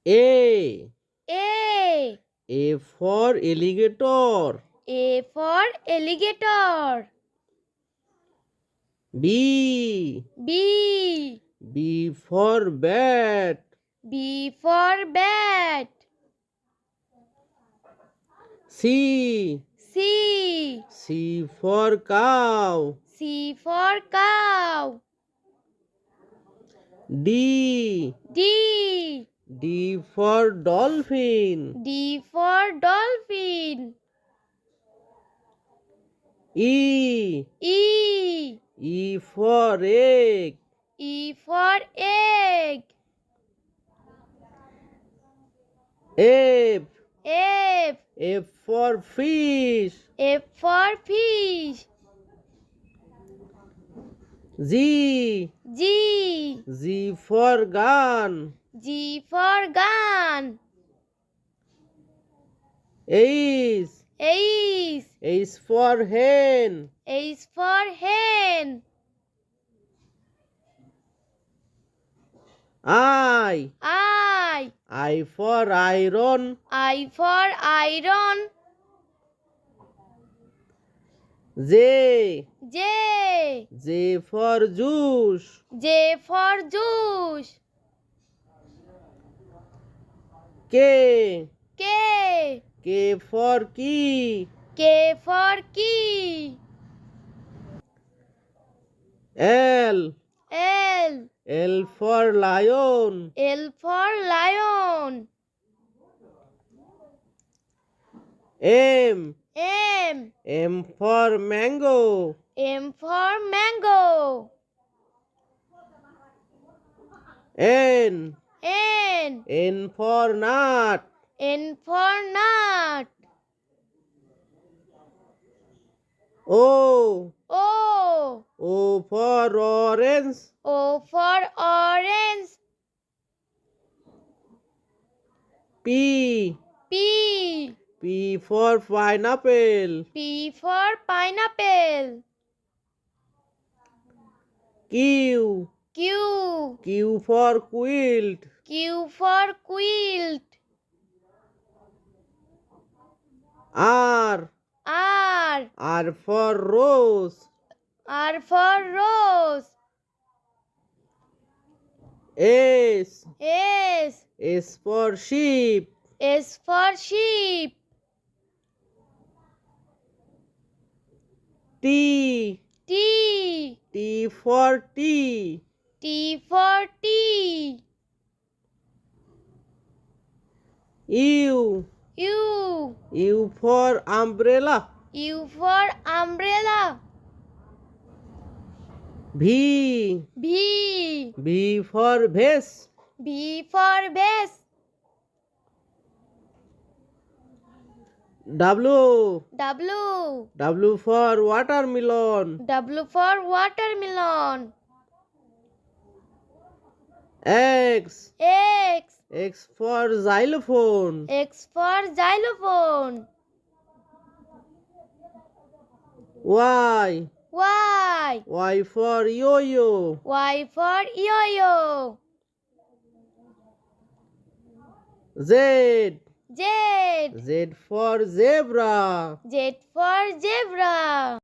A. A. A for alligator. A for alligator. B. B. B for bat. B for bat. C. C. C for cow. C for cow. D. D. D for dolphin. D for dolphin. E. E. E for egg. E for egg. F. F. F for fish. F for fish. G. G. G for gun. G for gun. H. H. H for hen. H for hen. I. I. I for iron. I for iron. J. J. J for juice. J for juice. K. K. K for key. K for key. L. L. L for lion. L for lion. M. M. M for mango. M for mango. N. N. N for nut. N for nut. O. O. O for orange. O for orange. P. P. P for pineapple. P for pineapple. Q. Q. Q for quilt. Q for quilt. R. R. R for rose. R for rose. S. S. S for sheep. S for sheep. T. T. T for tea. T for tea. U. U. U for umbrella. U for umbrella. V. V. V for vase. V for vase. W. W. W for watermelon. W for watermelon. X. X. X for xylophone. X for xylophone. Y. Y. Y for yo-yo. Y for yo-yo. Z. Z. Z for zebra. Z for zebra.